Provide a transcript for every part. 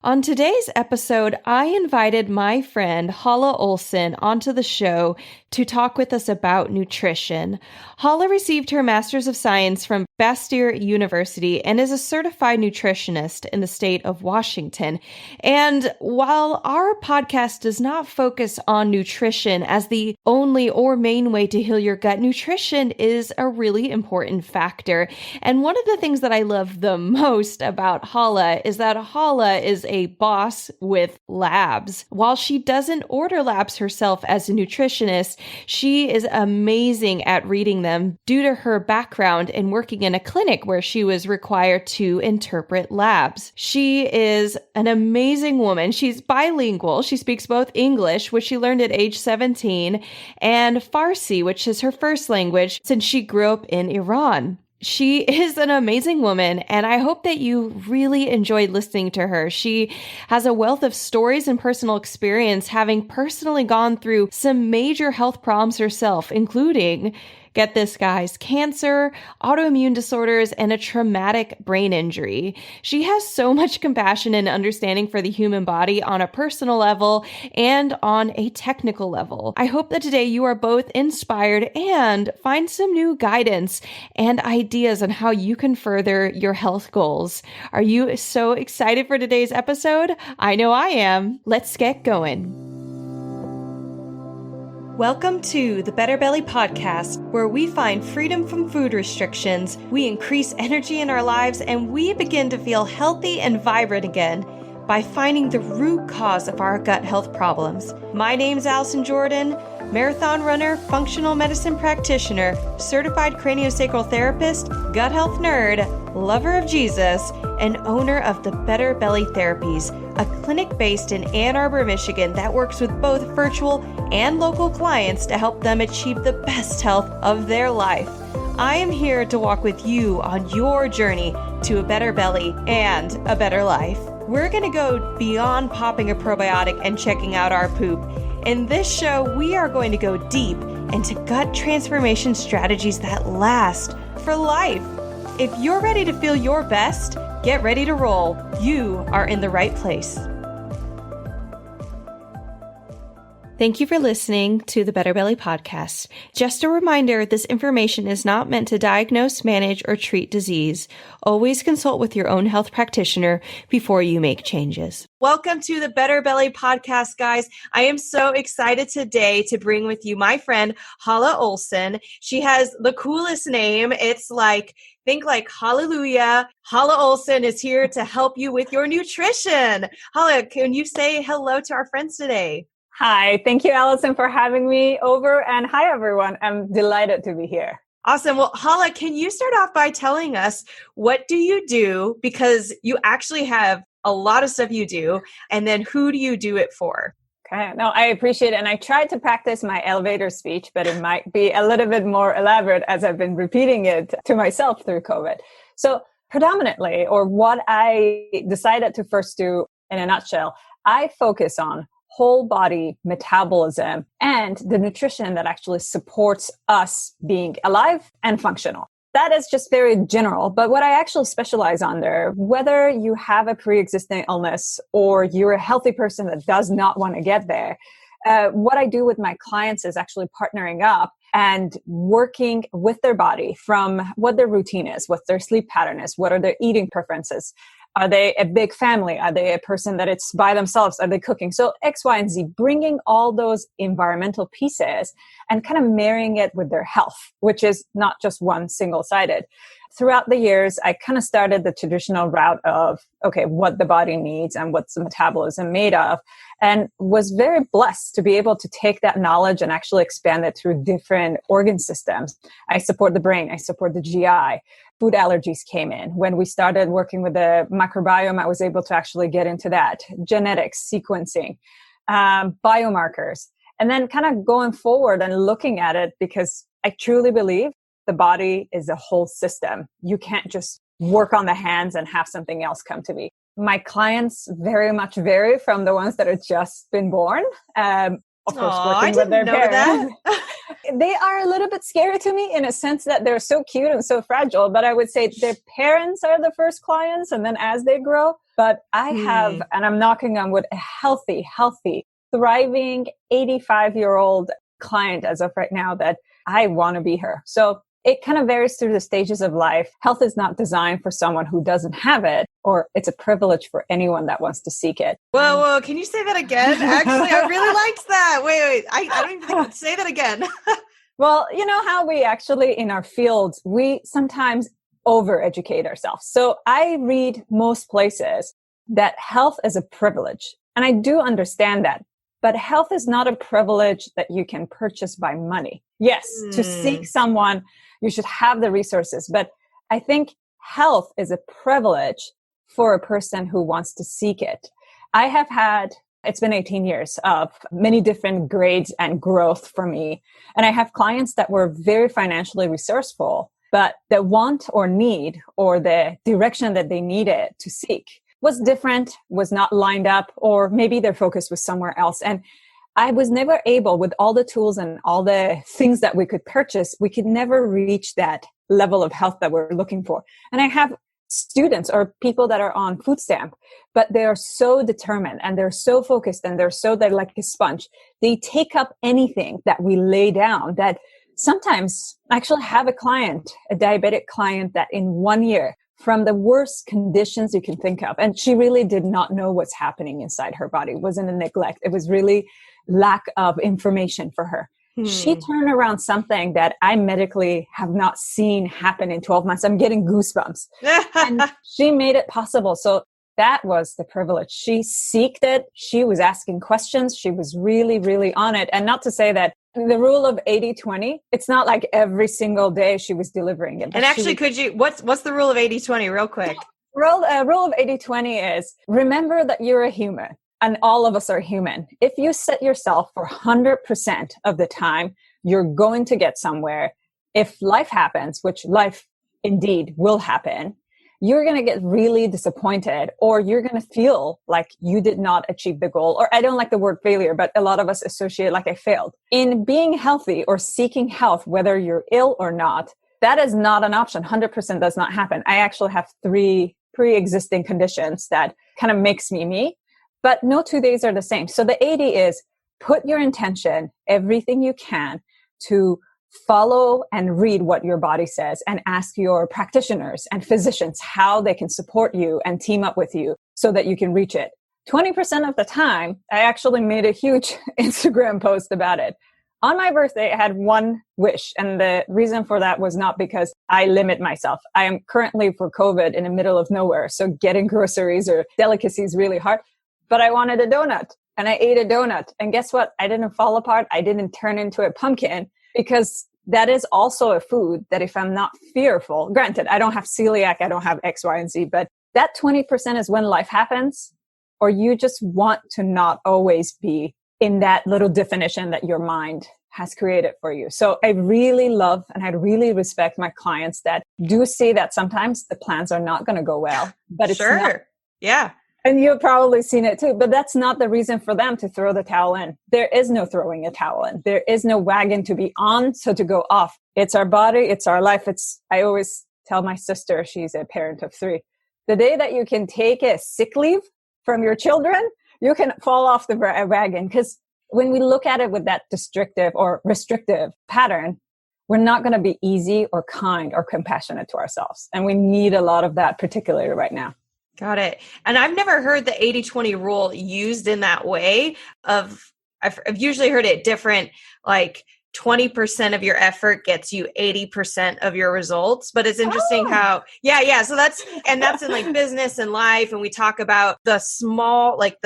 On today's episode, I invited my friend Haleh Olsen onto the show to talk with us about nutrition. Haleh received her Master's of Science from Bastyr University and is a certified nutritionist in the state of Washington. And while our podcast does not focus on nutrition as the only or main way to heal your gut, nutrition is a really important factor. And one of the things that I love the most about Haleh is that Haleh is a boss with labs. While she doesn't order labs herself as a nutritionist, she is amazing at reading them due to her background in working in a clinic where she was required to interpret labs. She is an amazing woman. She's bilingual. She speaks both English, which she learned at age 17, and Farsi, which is her first language since she grew up in Iran. She is an amazing woman, and I hope that you really enjoyed listening to her. She has a wealth of stories and personal experience, having personally gone through some major health problems herself, including, get this, guys, cancer, autoimmune disorders, and a traumatic brain injury. She has so much compassion and understanding for the human body on a personal level and on a technical level. I hope that today you are both inspired and find some new guidance and ideas on how you can further your health goals. Are you so excited for today's episode? I know I am. Let's get going. Welcome to the Better Belly Podcast, where we find freedom from food restrictions, we increase energy in our lives, and we begin to feel healthy and vibrant again by finding the root cause of our gut health problems. My name's Allison Jordan, marathon runner, functional medicine practitioner, certified craniosacral therapist, gut health nerd, lover of Jesus, and owner of the Better Belly Therapies, a clinic based in Ann Arbor, Michigan that works with both virtual and local clients to help them achieve the best health of their life. I am here to walk with you on your journey to a better belly and a better life. We're going to go beyond popping a probiotic and checking out our poop. In this show, we are going to go deep into gut transformation strategies that last for life. If you're ready to feel your best, get ready to roll. You are in the right place. Thank you for listening to the Better Belly Podcast. Just a reminder, this information is not meant to diagnose, manage, or treat disease. Always consult with your own health practitioner before you make changes. Welcome to the Better Belly Podcast, guys. I am so excited today to bring with you my friend, Haleh Olsen. She has the coolest name. It's think like hallelujah. Haleh Olsen is here to help you with your nutrition. Haleh, can you say hello to our friends today? Hi, thank you, Allison, for having me over. And hi, everyone. I'm delighted to be here. Awesome. Well, Haleh, can you start off by telling us what do you do? Because you actually have a lot of stuff you do. And then who do you do it for? Okay. No, I appreciate it. And I tried to practice my elevator speech, but it might be a little bit more elaborate as I've been repeating it to myself through COVID. So predominantly, or what I decided to first do in a nutshell, I focus on whole body metabolism and the nutrition that actually supports us being alive and functional. That is just very general, but what I actually specialize on there, whether you have a pre-existing illness or you're a healthy person that does not want to get there, what I do with my clients is actually partnering up and working with their body from what their routine is, what their sleep pattern is, what are their eating preferences. Are they a big family? Are they a person that it's by themselves? Are they cooking? So X, Y, and Z, bringing all those environmental pieces and kind of marrying it with their health, which is not just one single-sided. Throughout the years, I kind of started the traditional route of, okay, what the body needs and what's the metabolism made of, and was very blessed to be able to take that knowledge and actually expand it through different organ systems. I support the brain. I support the GI. Food allergies came in. When we started working with the microbiome, I was able to actually get into that. Genetics, sequencing, biomarkers, and then kind of going forward and looking at it, because I truly believe the body is a whole system. You can't just work on the hands and have something else come to me. My clients very much vary from the ones that have just been born. of course, I working with didn't their know that. parents. They are a little bit scary to me in a sense that they're so cute and so fragile, but I would say their parents are the first clients and then as they grow. But I have, and I'm knocking on wood, a healthy, thriving 85-year-old client as of right now that I want to be her. So it kind of varies through the stages of life. Health is not designed for someone who doesn't have it, or it's a privilege for anyone that wants to seek it. Whoa, can you say that again? Actually, I really liked that. Wait, I don't even think I could say that again. Well, you know how we actually, in our fields, we sometimes overeducate ourselves. So I read most places that health is a privilege. And I do understand that. But health is not a privilege that you can purchase by money. Yes, to seek someone, you should have the resources. But I think health is a privilege for a person who wants to seek it. I have had, it's been 18 years of many different grades and growth for me. And I have clients that were very financially resourceful, but the want or need or the direction that they needed to seek was different, was not lined up, or maybe their focus was somewhere else. And I was never able, with all the tools and all the things that we could purchase, we could never reach that level of health that we're looking for. And I have students or people that are on food stamp, but they are so determined and they're so focused and they're like a sponge. They take up anything that we lay down. That sometimes I actually have a client, a diabetic client, that in 1 year, from the worst conditions you can think of. And she really did not know what's happening inside her body. It wasn't a neglect. It was really lack of information for her. She turned around something that I medically have not seen happen in 12 months. I'm getting goosebumps. And she made it possible. So that was the privilege. She seeked it. She was asking questions. She was really, really on it. And not to say that the rule of 80-20, it's not like every single day she was delivering it. And actually, what's the rule of 80-20 real quick? Rule of 80-20 is remember that you're a human and all of us are human. If you set yourself for 100% of the time, you're going to get somewhere. If life happens, which life indeed will happen, you're going to get really disappointed or you're going to feel like you did not achieve the goal. Or I don't like the word failure, but a lot of us associate like I failed. In being healthy or seeking health, whether you're ill or not, that is not an option. 100% does not happen. I actually have 3 pre-existing conditions that kind of makes me me, but no 2 days are the same. So the 80 is put your intention, everything you can, to follow and read what your body says and ask your practitioners and physicians how they can support you and team up with you so that you can reach it. 20% of the time, I actually made a huge Instagram post about it. On my birthday, I had one wish. And the reason for that was not because I limit myself. I am currently for COVID in the middle of nowhere. So getting groceries or delicacies is really hard. But I wanted a donut and I ate a donut. And guess what? I didn't fall apart. I didn't turn into a pumpkin. Because that is also a food that if I'm not fearful, granted, I don't have celiac, I don't have X, Y, and Z, but that 20% is when life happens, or you just want to not always be in that little definition that your mind has created for you. So I really love and I really respect my clients that do see that sometimes the plans are not going to go well, but it's not. Yeah. And you've probably seen it too, but that's not the reason for them to throw the towel in. There is no throwing a towel in. There is no wagon to be on, so to go off. It's our body. It's our life. I always tell my sister, she's a parent of 3, the day that you can take a sick leave from your children, you can fall off the wagon. Because when we look at it with that destructive or restrictive pattern, we're not going to be easy or kind or compassionate to ourselves. And we need a lot of that, particularly right now. Got it. And I've never heard the 80-20 rule used in that way. I've usually heard it different, like 20% of your effort gets you 80% of your results. But it's interesting how, So that's in like business and life. And we talk about the small, like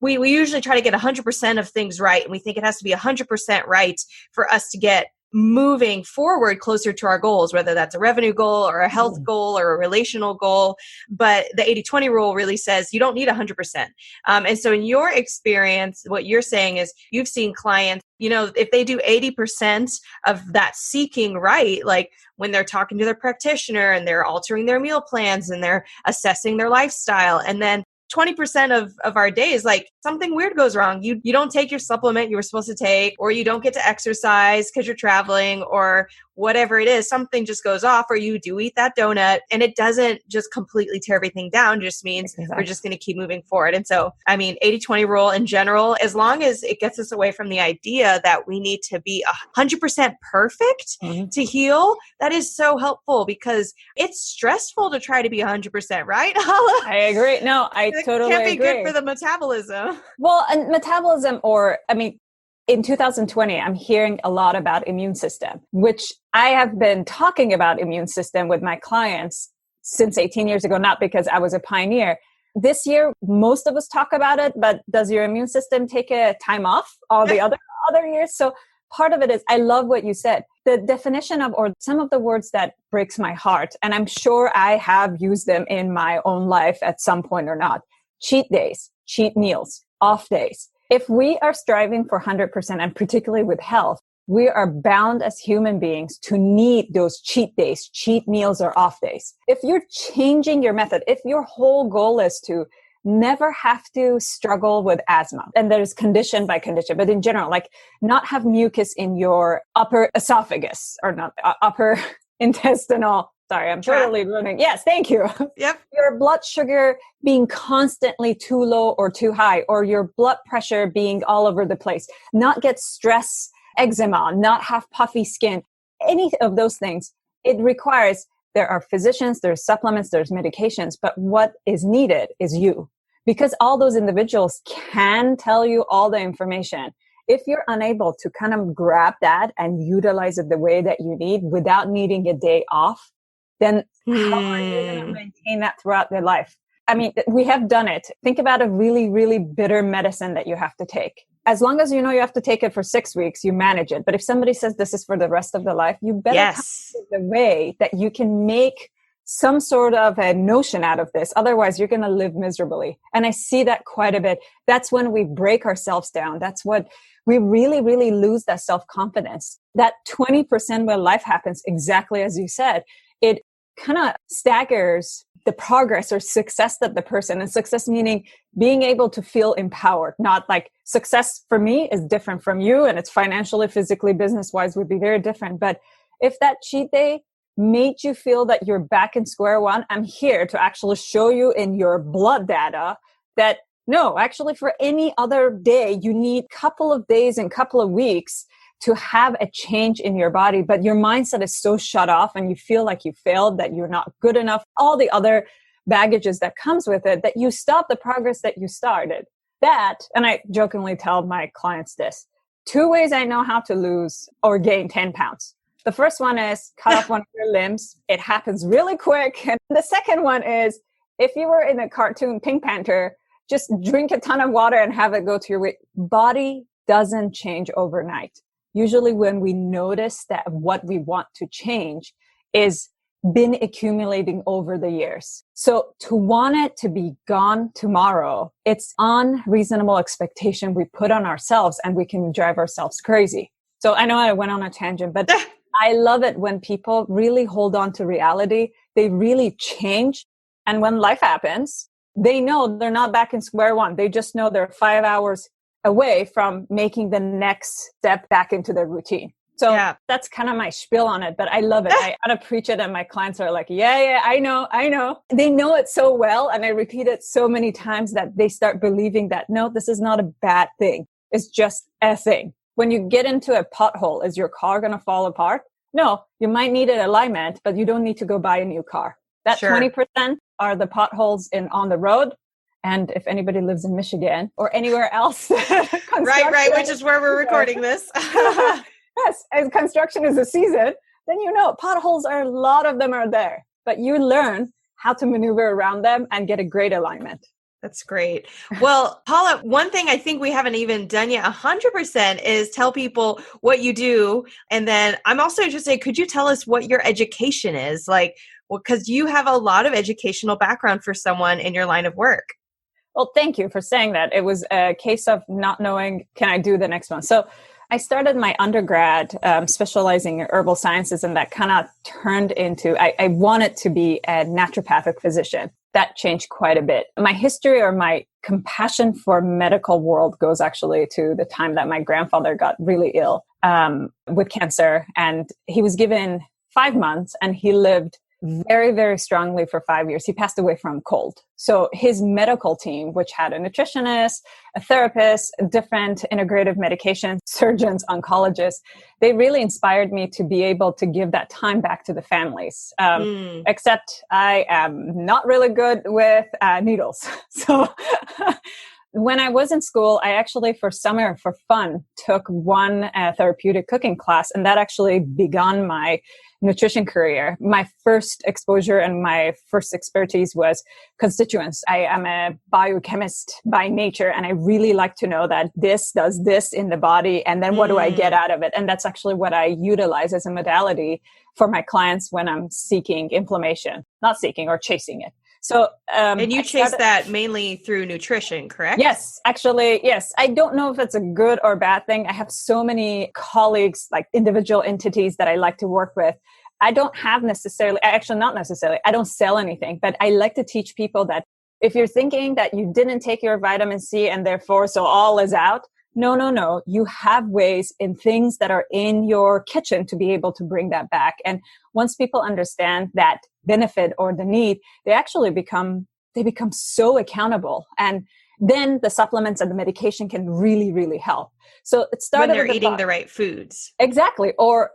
we usually try to get 100% of things right. And we think it has to be 100% right for us to get moving forward closer to our goals, whether that's a revenue goal or a health goal or a relational goal. But the 80-20 rule really says you don't need 100%. And so in your experience, what you're saying is you've seen clients, if they do 80% of that seeking right, like when they're talking to their practitioner and they're altering their meal plans and they're assessing their lifestyle, and then 20% of our days, like something weird goes wrong. You don't take your supplement you were supposed to take, or you don't get to exercise because you're traveling, or whatever it is, something just goes off, or you do eat that donut, and it doesn't just completely tear everything down. It just means we're just going to keep moving forward. And so, I mean, 80-20 rule in general, as long as it gets us away from the idea that we need to be 100% perfect to heal, that is so helpful, because it's stressful to try to be 100%, right, Haleh? I agree. No, I totally agree. It can't be good for the metabolism. Well, and metabolism, or, I mean, in 2020, I'm hearing a lot about immune system, which I have been talking about immune system with my clients since 18 years ago, not because I was a pioneer. This year, most of us talk about it, but does your immune system take a time off all the other years? So part of it is, I love what you said. The definition of, or some of the words that breaks my heart, and I'm sure I have used them in my own life at some point or not. Cheat days, cheat meals, off days. If we are striving for 100%, and particularly with health, we are bound as human beings to need those cheat days, cheat meals, or off days. If you're changing your method, if your whole goal is to never have to struggle with asthma, and there's condition by condition, but in general, like not have mucus in your upper esophagus, or not upper intestinal. Sorry, I'm totally ruining. Yes, thank you. Yep. Your blood sugar being constantly too low or too high, or your blood pressure being all over the place, not get stress, eczema, not have puffy skin, any of those things. It requires, there are physicians, there's supplements, there's medications, but what is needed is you. Because all those individuals can tell you all the information. If you're unable to kind of grab that and utilize it the way that you need without needing a day off, then how are you going to maintain that throughout their life? I mean, we have done it. Think about a really, really bitter medicine that you have to take. As long as you know you have to take it for 6 weeks, you manage it. But if somebody says this is for the rest of their life, you better come up with the way that you can make some sort of a notion out of this. Otherwise, you're going to live miserably. And I see that quite a bit. That's when we break ourselves down. That's what we really, really lose, that self-confidence. That 20% where life happens, exactly as you said, it kind of staggers the progress or success that the person, and success meaning being able to feel empowered, not like success for me is different from you, and it's financially, physically, business-wise would be very different. But if that cheat day made you feel that you're back in square one, I'm here to actually show you in your blood data that no, actually for any other day, you need a couple of days and couple of weeks to have a change in your body, but your mindset is so shut off and you feel like you failed, that you're not good enough, all the other baggages that comes with it, that you stop the progress that you started. That, and I jokingly tell my clients this, 2 ways I know how to lose or gain 10 pounds. The first one is cut off one of your limbs. It happens really quick. And the second one is, if you were in a cartoon Pink Panther, just drink a ton of water and have it go to your weight. Body doesn't change overnight. Usually when we notice that what we want to change is been accumulating over the years. So to want it to be gone tomorrow, it's unreasonable expectation we put on ourselves, and we can drive ourselves crazy. So I know I went on a tangent, but I love it when people really hold on to reality. They really change. And when life happens, they know they're not back in square one. They just know they're 5 hours away from making the next step back into their routine. So that's kind of my spiel on it, but I love it. I want to preach it, and my clients are like, yeah, I know. They know it so well, and I repeat it so many times that they start believing that, no, this is not a bad thing. It's just a thing. When you get into a pothole, is your car going to fall apart? No, you might need an alignment, but you don't need to go buy a new car. That 20% are the potholes on the road. And if anybody lives in Michigan or anywhere else, right, which is where we're recording this. Yes, as construction is a season, then you know potholes are, a lot of them are there, but you learn how to maneuver around them and get a great alignment. That's great. Well, Haleh, one thing I think we haven't even done yet 100% is tell people what you do. And then I'm also interested, could you tell us what your education is? Like, well, because you have a lot of educational background for someone in your line of work. Well, thank you for saying that. It was a case of not knowing, can I do the next one? So I started my undergrad specializing in herbal sciences, and that kind of turned into, I wanted to be a naturopathic physician. that changed quite a bit. My history or my compassion for medical world goes actually to the time that my grandfather got really ill with cancer. And he was given 5 months and he lived very, very strongly for 5 years. He passed away from cold. So his medical team, which had a nutritionist, a therapist, different integrative medication, surgeons, oncologists, they really inspired me to be able to give that time back to the families. Except I am not really good with needles. So when I was in school, I actually for summer, for fun, took one therapeutic cooking class, and that actually began my nutrition career. My first exposure and my first expertise was constituents. I am a biochemist by nature, and I really like to know that this does this in the body, and then what do I get out of it? And that's actually what I utilize as a modality for my clients when I'm seeking inflammation, not seeking or chasing it. So, and you chase that mainly through nutrition, correct? Yes, actually, yes. I don't know if it's a good or bad thing. I have so many colleagues, like individual entities that I like to work with. I don't have necessarily, actually not necessarily, I don't sell anything, but I like to teach people that if you're thinking that you didn't take your vitamin C and therefore so all is out, no. You have ways in things that are in your kitchen to be able to bring that back. And once people understand that benefit or the need, they actually become so accountable. And then the supplements and the medication can really, really help. So it started when they're eating the right foods. Exactly. Or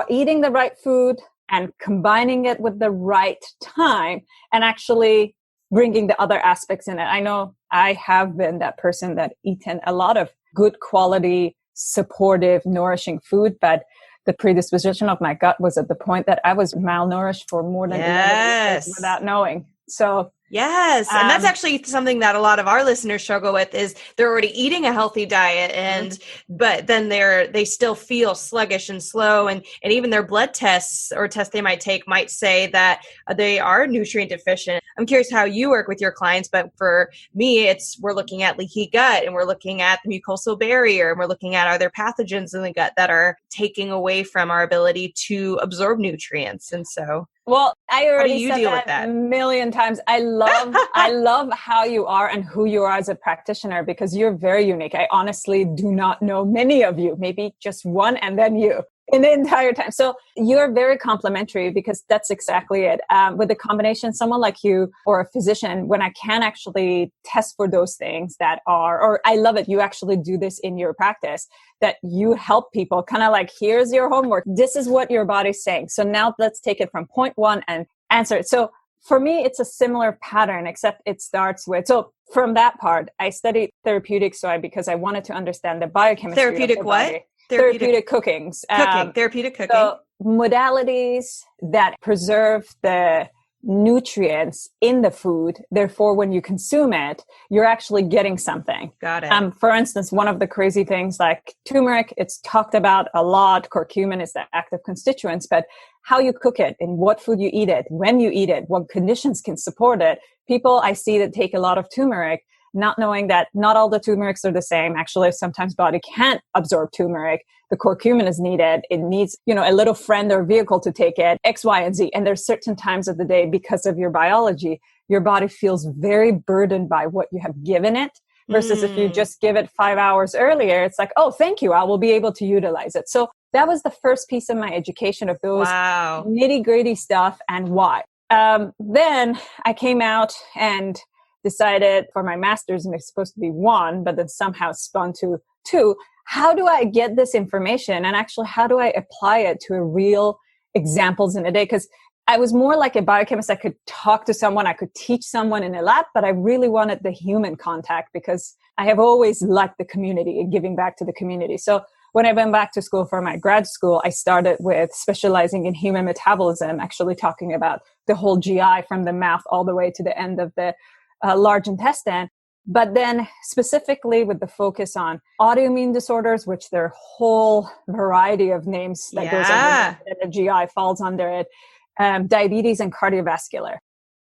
eating the right food and combining it with the right time and actually bringing the other aspects in it. I know I have been that person that eaten a lot of good quality, supportive, nourishing food, but the predisposition of my gut was at the point that I was malnourished for more than 11 years without knowing. So yes. And that's actually something that a lot of our listeners struggle with is they're already eating a healthy diet but then they still feel sluggish and slow. And even their blood tests or tests they might take might say that they are nutrient deficient. I'm curious how you work with your clients, but for me, we're looking at leaky gut and we're looking at the mucosal barrier and we're looking at are there pathogens in the gut that are taking away from our ability to absorb nutrients. And so well, I already said that a million times. I love how you are and who you are as a practitioner because you're very unique. I honestly do not know many of you, maybe just one and then you in the entire time. So you're very complimentary because that's exactly it. With the combination, someone like you or a physician, when I can actually test for those things that are, or I love it, you actually do this in your practice, that you help people kind of like, here's your homework. This is what your body's saying. So now let's take it from point one and answer it. So for me, it's a similar pattern, except it starts with, so from that part, I studied therapeutics because I wanted to understand the biochemistry. Therapeutic of the what? Body. Therapeutic cookings. Therapeutic cooking. So modalities that preserve the nutrients in the food. Therefore, when you consume it, you're actually getting something. Got it. For instance, one of the crazy things like turmeric, it's talked about a lot. Curcumin is the active constituents, but how you cook it, in what food you eat it, when you eat it, what conditions can support it. People I see that take a lot of turmeric, not knowing that not all the turmerics are the same. Actually, sometimes body can't absorb turmeric. The curcumin is needed. It needs, a little friend or vehicle to take it, X, Y, and Z. And there's certain times of the day because of your biology, your body feels very burdened by what you have given it versus if you just give it 5 hours earlier, it's like, oh, thank you. I will be able to utilize it. So that was the first piece of my education of those nitty gritty stuff and why. Then I came out and decided for my master's, and it's supposed to be 1, but then somehow spun to 2. How do I get this information? And actually, how do I apply it to a real examples in a day? Because I was more like a biochemist. I could talk to someone, I could teach someone in a lab, but I really wanted the human contact because I have always liked the community and giving back to the community. So when I went back to school for my grad school, I started with specializing in human metabolism, actually talking about the whole GI from the mouth all the way to the end of the large intestine, but then specifically with the focus on autoimmune disorders, which there are a whole variety of names that goes under it, and the GI falls under it, diabetes and cardiovascular.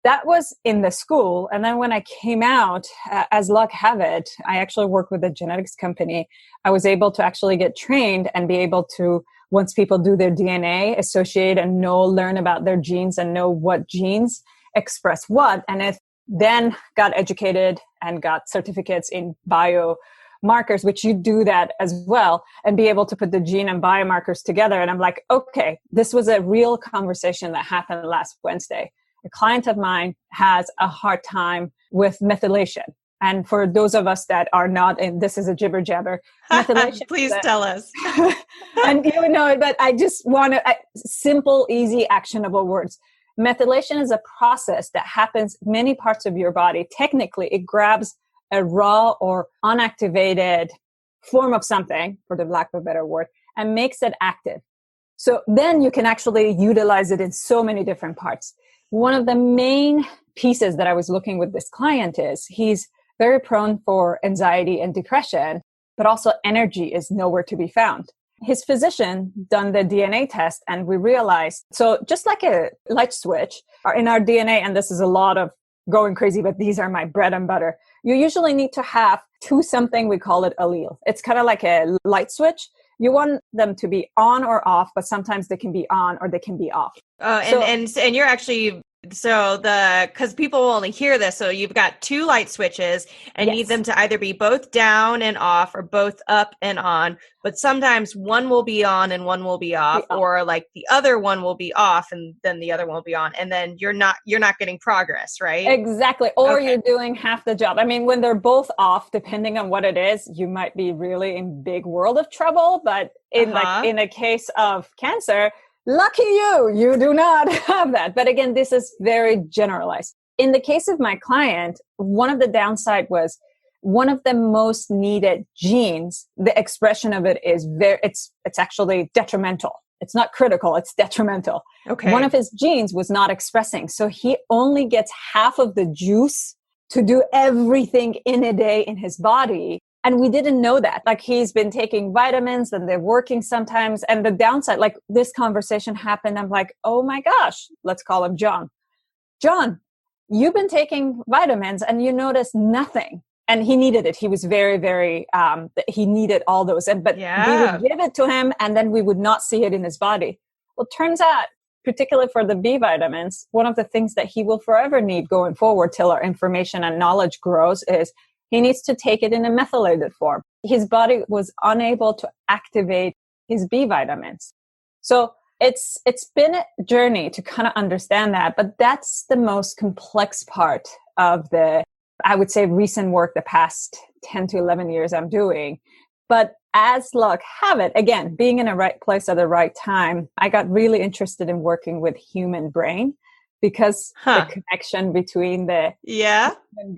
That was in the school. And then when I came out, as luck have it, I actually work with a genetics company. I was able to actually get trained and be able to, once people do their DNA, associate and learn about their genes and know what genes express what. And if then got educated and got certificates in biomarkers, which you do that as well, and be able to put the gene and biomarkers together. And I'm like, okay, this was a real conversation that happened last Wednesday. A client of mine has a hard time with methylation. And for those of us that are not in, this is a jibber jabber, methylation. Please tell us. And you know it, but I just want simple, easy, actionable words. Methylation is a process that happens in many parts of your body. Technically, it grabs a raw or unactivated form of something, for the lack of a better word, and makes it active. So then you can actually utilize it in so many different parts. One of the main pieces that I was looking with this client is he's very prone for anxiety and depression, but also energy is nowhere to be found. His physician done the DNA test and we realized, so just like a light switch in our DNA, and this is a lot of going crazy, but these are my bread and butter. You usually need to have something, we call it allele. It's kind of like a light switch. You want them to be on or off, but sometimes they can be on or they can be off. And you're actually, because people will only hear this, so you've got two light switches and need them to either be both down and off or both up and on, but sometimes one will be on and one will be off, or like the other one will be off and then the other one will be on, and then you're not getting progress, right? Exactly. Or you're doing half the job. I mean, when they're both off, depending on what it is, you might be really in big world of trouble, but in a case of cancer, lucky you do not have that. But again, this is very generalized. In the case of my client, one of the downside was one of the most needed genes, the expression of it is it's actually detrimental. It's not critical, it's detrimental. Okay. One of his genes was not expressing. So he only gets half of the juice to do everything in a day in his body. And we didn't know that. Like, he's been taking vitamins and they're working sometimes. And the downside, like, this conversation happened. I'm like, oh my gosh, let's call him John. John, you've been taking vitamins and you notice nothing. And he needed it. He was very, very, he needed all those. But we would give it to him and then we would not see it in his body. Well, turns out, particularly for the B vitamins, one of the things that he will forever need going forward till our information and knowledge grows is he needs to take it in a methylated form. His body was unable to activate his B vitamins. So it's been a journey to kind of understand that, but that's the most complex part of the, I would say, recent work the past 10 to 11 years I'm doing. But as luck have it, again, being in the right place at the right time, I got really interested in working with human brain. Because the connection between the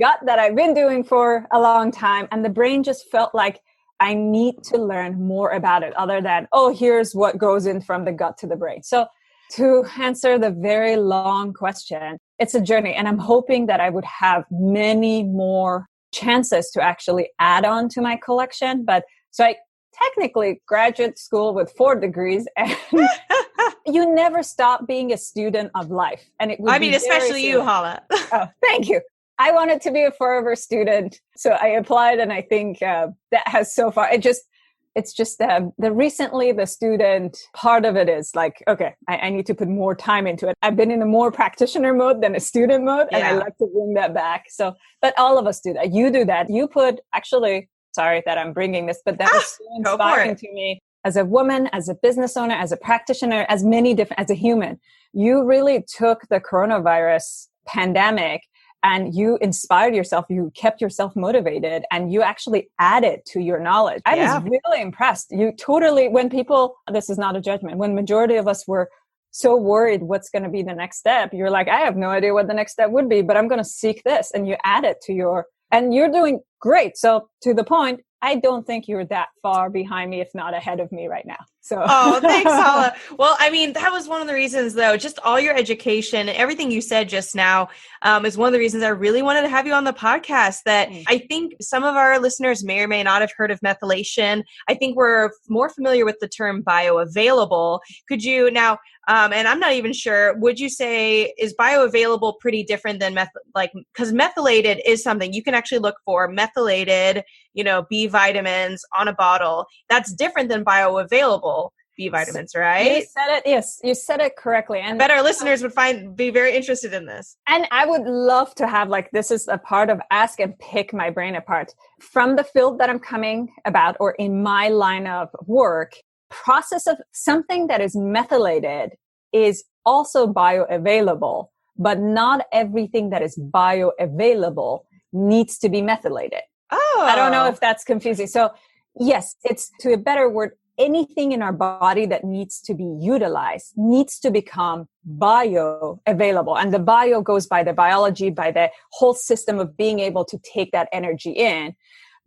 gut that I've been doing for a long time and the brain just felt like I need to learn more about it other than, here's what goes in from the gut to the brain. So to answer the very long question, it's a journey. And I'm hoping that I would have many more chances to actually add on to my collection. But so I technically graduate school with 4 degrees and you never stop being a student of life. And it would especially you, Haleh. Oh, thank you. I wanted to be a forever student. So I applied and I think that has so far, it's just recently the student part of it is like, okay, I need to put more time into it. I've been in a more practitioner mode than a student mode. And I like to bring that back. So, but all of us do that. You do that. You put sorry that I'm bringing this, but that was so inspiring to me as a woman, as a business owner, as a practitioner, as a human. You really took the coronavirus pandemic and you inspired yourself. You kept yourself motivated and you actually added to your knowledge. I was really impressed. You totally, when people, this is not a judgment, when majority of us were so worried what's going to be the next step, you're like, I have no idea what the next step would be, but I'm going to seek this. And you add it to and you're doing great. So to the point, I don't think you're that far behind me, if not ahead of me right now. So, thanks, Haleh. Well, I mean, that was one of the reasons, though, just all your education and everything you said just now is one of the reasons I really wanted to have you on the podcast. That I think some of our listeners may or may not have heard of methylation. I think we're more familiar with the term bioavailable. Could you now, and I'm not even sure, would you say is bioavailable pretty different than because methylated is something you can actually look for, methylated, B vitamins on a bottle. That's different than bioavailable. B vitamins, So right? you said it. Yes, you said it correctly. And I bet our listeners would be very interested in this. And I would love to have, like, this is a part of Ask and Pick My Brain Apart. From the field that I'm coming about, or in my line of work, process of something that is methylated is also bioavailable, but not everything that is bioavailable needs to be methylated. Oh. I don't know if that's confusing. So yes, it's, to a better word, anything in our body that needs to be utilized needs to become bioavailable. And the bio goes by the biology, by the whole system of being able to take that energy in.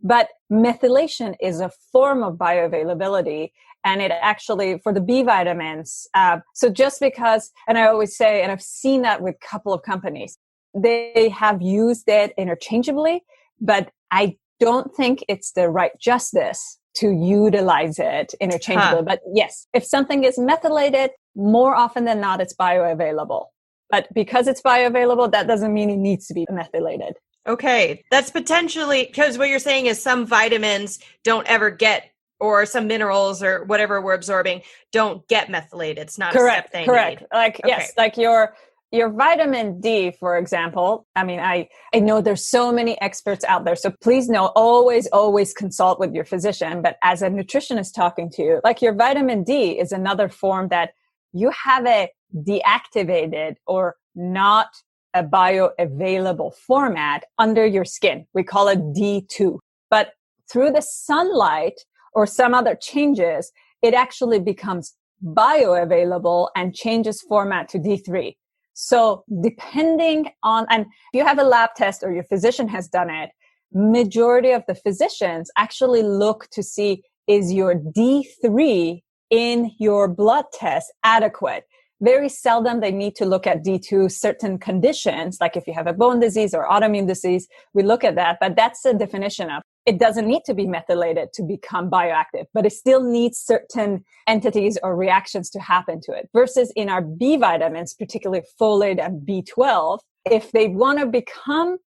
But methylation is a form of bioavailability. And it actually, for the B vitamins, so just because, and I always say, and I've seen that with a couple of companies, they have used it interchangeably, but I don't think it's the right justice to utilize it interchangeably. But yes, if something is methylated, more often than not, it's bioavailable. But because it's bioavailable, that doesn't mean it needs to be methylated. Okay. That's potentially, because what you're saying is some vitamins don't ever get, or some minerals or whatever we're absorbing don't get methylated. It's not correct, a step they correct. need. Like, okay. Yes, like your vitamin D, for example. I mean, I know there's so many experts out there. So please know, always consult with your physician. But as a nutritionist talking to you, like, your vitamin D is another form that you have a deactivated or not a bioavailable format under your skin. We call it D2. But through the sunlight or some other changes, it actually becomes bioavailable and changes format to D3. So depending on, and if you have a lab test or your physician has done it, majority of the physicians actually look to see, is your D3 in your blood test adequate? Very seldom they need to look at D2, certain conditions, like if you have a bone disease or autoimmune disease, we look at that, but that's the definition of, it doesn't need to be methylated to become bioactive, but it still needs certain entities or reactions to happen to it. Versus in our B vitamins, particularly folate and B12, if they want to become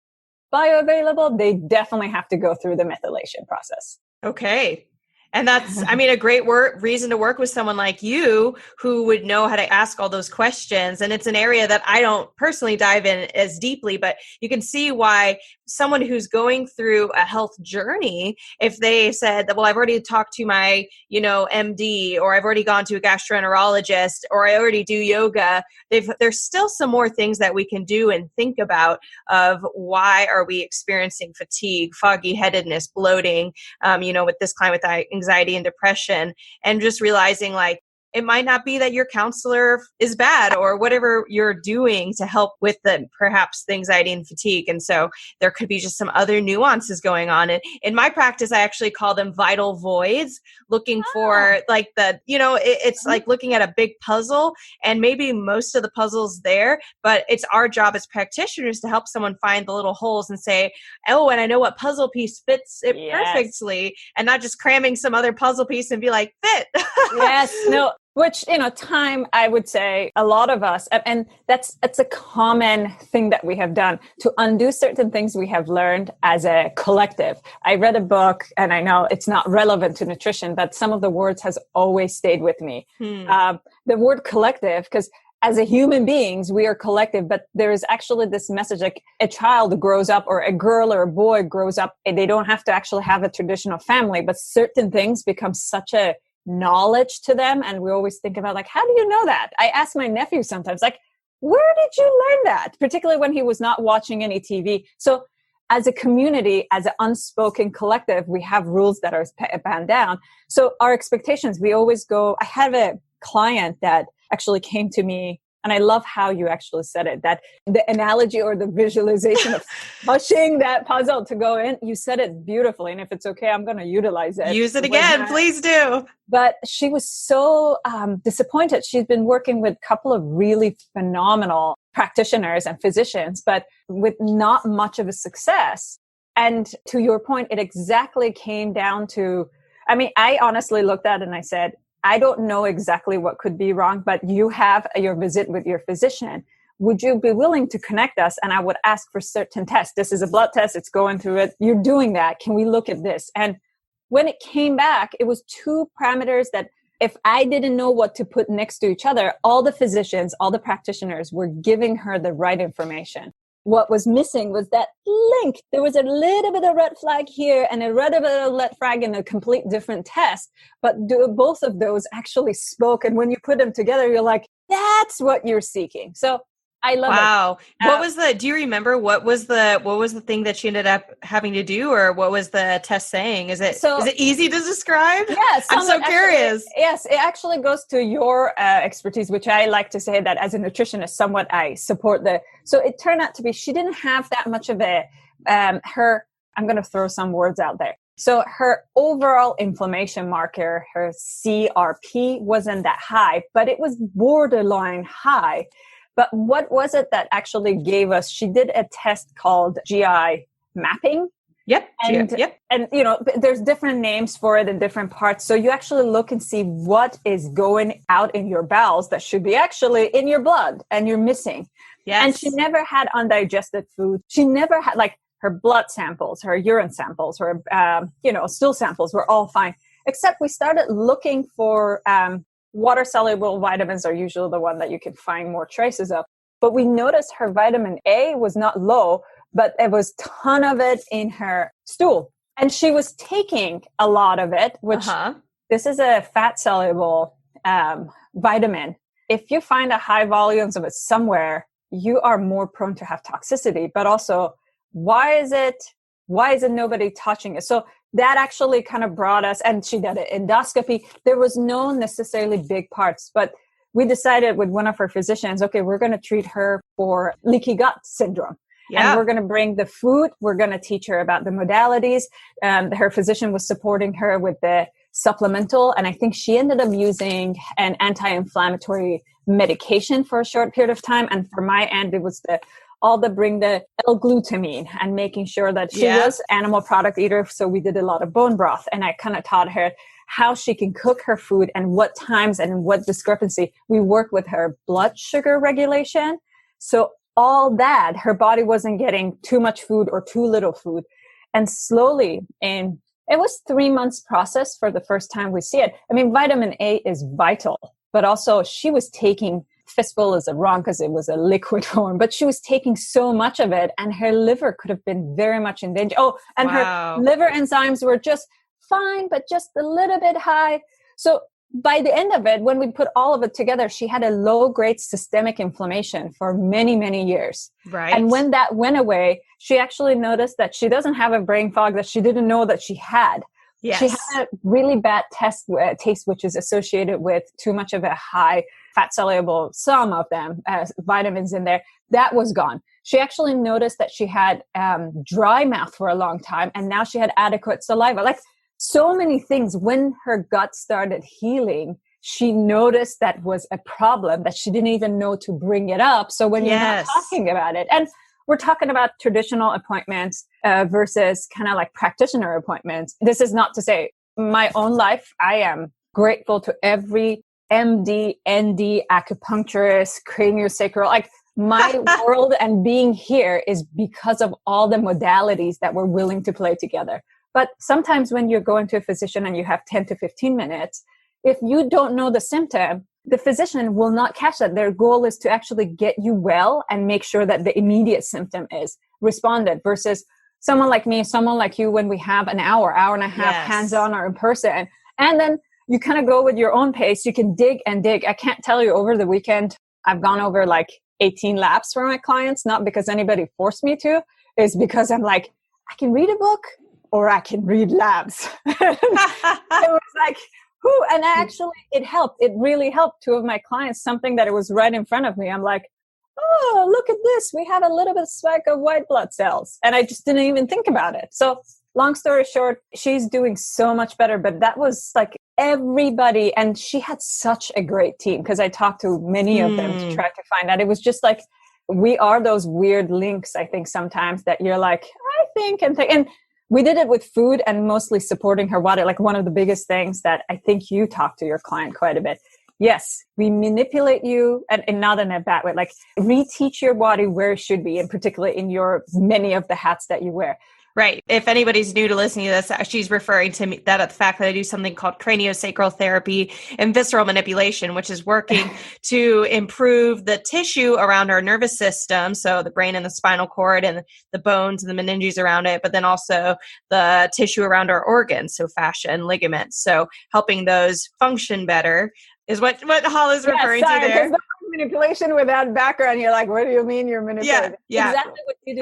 bioavailable, they definitely have to go through the methylation process. Okay. And that's, I mean, a great reason to work with someone like you who would know how to ask all those questions. And it's an area that I don't personally dive in as deeply, but you can see why someone who's going through a health journey, if they said that, well, I've already talked to my, MD, or I've already gone to a gastroenterologist, or I already do yoga, there's still some more things that we can do and think about of why are we experiencing fatigue, foggy headedness, bloating, with this climate, anxiety and depression, and just realizing, like, it might not be that your counselor is bad or whatever you're doing to help with perhaps the anxiety and fatigue. And so there could be just some other nuances going on. And in my practice, I actually call them vital voids, looking for like it's like looking at a big puzzle, and maybe most of the puzzle's there, but it's our job as practitioners to help someone find the little holes and say, oh, and I know what puzzle piece fits it perfectly, and not just cramming some other puzzle piece and be like, fit. Yes, no. Which, time, I would say a lot of us, and it's a common thing that we have done to undo certain things we have learned as a collective. I read a book, and I know it's not relevant to nutrition, but some of the words has always stayed with me. The word collective, because as a human beings, we are collective, but there is actually this message, like a child grows up, or a girl or a boy grows up, and they don't have to actually have a traditional family, but certain things become such a knowledge to them. And we always think about, like, how do you know that? I ask my nephew sometimes, like, where did you learn that? Particularly when he was not watching any TV. So as a community, as an unspoken collective, we have rules that are banned down. So our expectations, we always go, I have a client that actually came to me, and I love how you actually said it, that the analogy or the visualization of pushing that puzzle to go in, you said it beautifully. And if it's okay, I'm going to utilize it. Use it again, please do. But she was so disappointed. She's been working with a couple of really phenomenal practitioners and physicians, but with not much of a success. And to your point, it exactly came down to, I mean, I honestly looked at it and I said, I don't know exactly what could be wrong, but you have your visit with your physician. Would you be willing to connect us? And I would ask for certain tests. This is a blood test. It's going through it. You're doing that. Can we look at this? And when it came back, it was two parameters that if I didn't know what to put next to each other, all the physicians, all the practitioners were giving her the right information. What was missing was that link. There was a little bit of red flag here and a little bit of red flag in a complete different test. But both of those actually spoke. And when you put them together, you're like, that's what you're seeking. So I love it. Wow. What was do you remember what was the thing that she ended up having to do, or what was the test saying? Is it easy to describe? Yes. I'm so curious. Yes, it actually goes to your expertise, which I like to say that as a nutritionist, somewhat I support so it turned out to be, she didn't have that much of I'm going to throw some words out there. So her overall inflammation marker, her CRP, wasn't that high, but it was borderline high. But what was it that actually gave us? She did a test called GI mapping. Yep. And, there's different names for it in different parts. So you actually look and see what is going out in your bowels that should be actually in your blood and you're missing. Yes. And she never had undigested food. She never had her blood samples, her urine samples, her, stool samples were all fine. Except we started looking for, water-soluble vitamins are usually the one that you can find more traces of. But we noticed her vitamin A was not low, but there was a ton of it in her stool. And she was taking a lot of it, which this is a fat-soluble vitamin. If you find a high volumes of it somewhere, you are more prone to have toxicity. But also, why is it nobody touching it? So that actually kind of brought us, and she did an endoscopy. There was no necessarily big parts, but we decided with one of her physicians, okay, we're going to treat her for leaky gut syndrome. Yeah. And we're going to bring the food. We're going to teach her about the modalities. Her physician was supporting her with the supplemental. And I think she ended up using an anti-inflammatory medication for a short period of time. And for my end, it was bring the L-glutamine and making sure that she was animal product eater. So we did a lot of bone broth, and I kind of taught her how she can cook her food and what times and what discrepancy. We worked with her blood sugar regulation. So all that, her body wasn't getting too much food or too little food. And slowly, and it was 3 months process for the first time we see it. I mean, vitamin A is vital, but also she was taking, fistful is wrong because it was a liquid form, but she was taking so much of it and her liver could have been very much in danger. Oh, and her liver enzymes were just fine, but just a little bit high. So by the end of it, when we put all of it together, she had a low-grade systemic inflammation for many, many years. Right. And when that went away, she actually noticed that she doesn't have a brain fog that she didn't know that she had. Yes. She had a really bad taste, which is associated with too much of a high fat-soluble, some of them, vitamins in there. That was gone. She actually noticed that she had dry mouth for a long time, and now she had adequate saliva. So many things. When her gut started healing, she noticed that was a problem that she didn't even know to bring it up. So when you're not talking about it, and we're talking about traditional appointments versus kind of like practitioner appointments. This is not to say my own life. I am grateful to every MD, ND, acupuncturist, craniosacral, my world and being here is because of all the modalities that we're willing to play together. But sometimes when you're going to a physician and you have 10 to 15 minutes, if you don't know the symptom, the physician will not catch that. Their goal is to actually get you well and make sure that the immediate symptom is responded versus someone like me, someone like you, when we have an hour and a half hands-on or in person. And then you kind of go with your own pace. You can dig and dig. I can't tell you, over the weekend, I've gone over 18 labs for my clients, not because anybody forced me to. It's because I'm I can read a book or I can read labs. It was whew. And actually it helped. It really helped two of my clients, something that it was right in front of me. I'm oh, look at this. We have a little bit speck of white blood cells. And I just didn't even think about it. So long story short, she's doing so much better. But that was everybody. And she had such a great team because I talked to many of them to try to find out. It was just we are those weird links, I think, sometimes that you're I think and think. And we did it with food and mostly supporting her body. One of the biggest things that I think you talk to your client quite a bit. Yes, we manipulate you and not in a bad way. Reteach your body where it should be, and particularly in many of the hats that you wear. Right. If anybody's new to listening to this, she's referring to me, that the fact that I do something called craniosacral therapy and visceral manipulation, which is working to improve the tissue around our nervous system. So the brain and the spinal cord and the bones and the meninges around it, but then also the tissue around our organs. So fascia and ligaments. So helping those function better is what Haleh is referring to there. Manipulation without background, you're like, what do you mean you're manipulating? Yeah. Exactly what you do.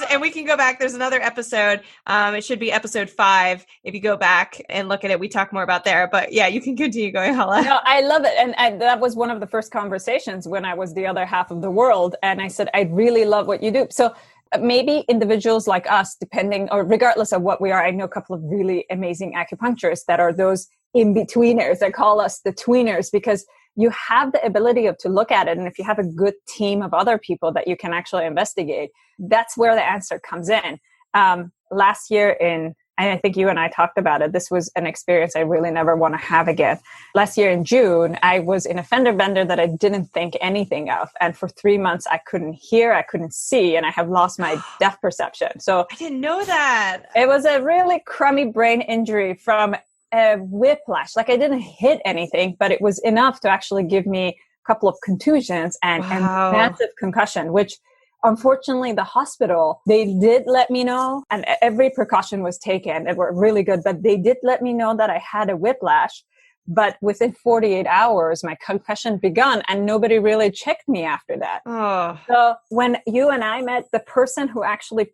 And we can go back. There's another episode. It should be episode 5. If you go back and look at it, we talk more about there. But yeah, you can continue going, Haleh. No, I love it. And that was one of the first conversations when I was the other half of the world. And I said, I really love what you do. So maybe individuals like us, depending or regardless of what we are, I know a couple of really amazing acupuncturists that are those in-betweeners. I call us the tweeners because you have the ability to look at it. And if you have a good team of other people that you can actually investigate, that's where the answer comes in. Last year and I think you and I talked about it, this was an experience I really never want to have again. Last year in June, I was in a fender bender that I didn't think anything of. And for 3 months, I couldn't hear, I couldn't see, and I have lost my depth perception. So I didn't know that. It was a really crummy brain injury from a whiplash. Like I didn't hit anything, but it was enough to actually give me a couple of contusions and massive concussion, which unfortunately the hospital, they did let me know, and every precaution was taken. It were really good, but they did let me know that I had a whiplash. But within 48 hours, my concussion begun and nobody really checked me after that. Oh. So when you and I met, the person who actually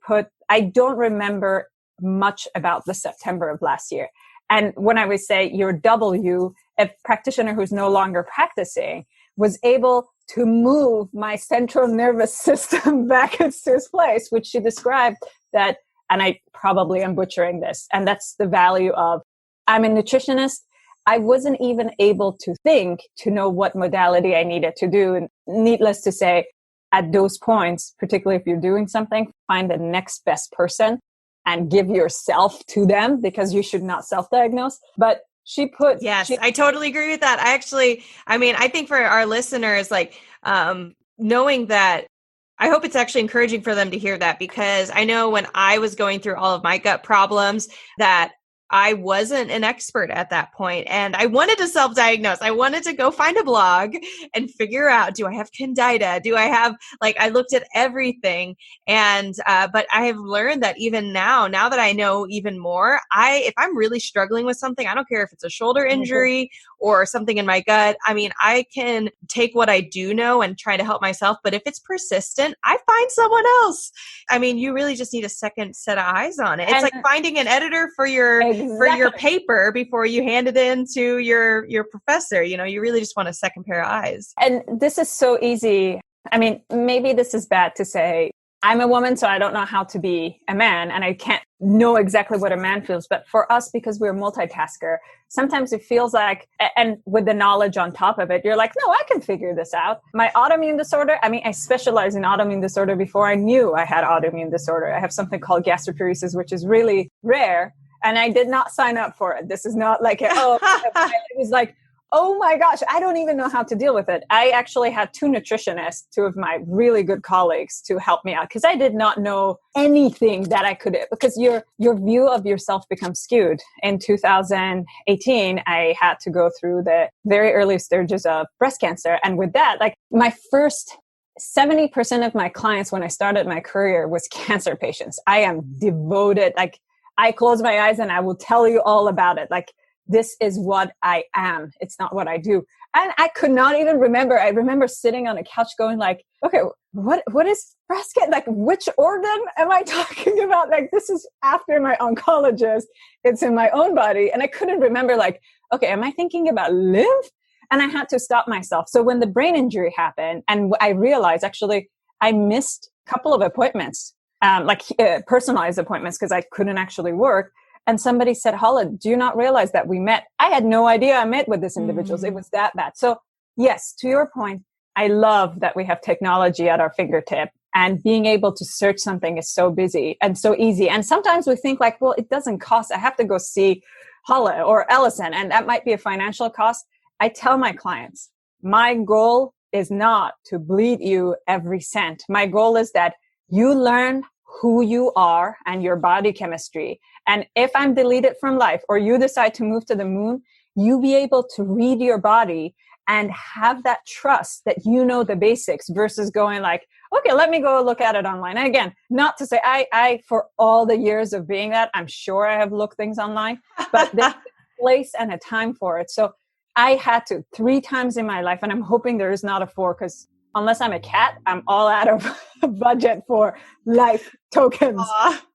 I don't remember much about the September of last year. And when I would say your W, a practitioner who's no longer practicing, was able to move my central nervous system back into its place, which she described that, and I probably am butchering this, and that's the value of, I'm a nutritionist. I wasn't even able to think to know what modality I needed to do. And needless to say, at those points, particularly if you're doing something, find the next best person and give yourself to them because you should not self-diagnose. But I totally agree with that. I think for our listeners, knowing that, I hope it's actually encouraging for them to hear that, because I know when I was going through all of my gut problems that I wasn't an expert at that point, and I wanted to self-diagnose. I wanted to go find a blog and figure out, do I have candida? Do I have, I looked at everything. And, but I have learned that even now that I know even more, if I'm really struggling with something, I don't care if it's a shoulder injury or something in my gut. I mean, I can take what I do know and try to help myself. But if it's persistent, I find someone else. I mean, you really just need a second set of eyes on it. It's like finding an editor for your paper before you hand it in to your professor. You really just want a second pair of eyes. And this is so easy. I mean, maybe this is bad to say. I'm a woman, so I don't know how to be a man, and I can't know exactly what a man feels. But for us, because we're multitasker, sometimes it feels like, and with the knowledge on top of it, you're like, no, I can figure this out. My autoimmune disorder, I specialized in autoimmune disorder before I knew I had autoimmune disorder. I have something called gastroparesis, which is really rare. And I did not sign up for it. This is not like, it was like, oh my gosh, I don't even know how to deal with it. I actually had 2 nutritionists, 2 of my really good colleagues, to help me out because I did not know anything that I could, because your view of yourself becomes skewed. In 2018, I had to go through the very early stages of breast cancer. And with that, my first 70% of my clients when I started my career was cancer patients. I am devoted. I close my eyes and I will tell you all about it. This is what I am. It's not what I do. And I could not even remember. I remember sitting on a couch going okay, what is breast cancer? Which organ am I talking about? This is after my oncologist. It's in my own body. And I couldn't remember okay, am I thinking about lymph? And I had to stop myself. So when the brain injury happened and I realized actually I missed a couple of appointments, personalized appointments because I couldn't actually work. And somebody said, Haleh, do you not realize that we met? I had no idea I met with this individuals. It was that bad. So yes, to your point, I love that we have technology at our fingertip, and being able to search something is so busy and so easy. And sometimes we think well, it doesn't cost. I have to go see Haleh or Ellison, and that might be a financial cost. I tell my clients, my goal is not to bleed you every cent. My goal is that you learn who you are and your body chemistry. And if I'm deleted from life or you decide to move to the moon, you be able to read your body and have that trust that you know the basics versus going like, okay, let me go look at it online. And again, not to say I for all the years of being that, I'm sure I have looked things online, but there's a place and a time for it. So I had to 3 times in my life, and I'm hoping there is not a 4, because unless I'm a cat, I'm all out of budget for life tokens.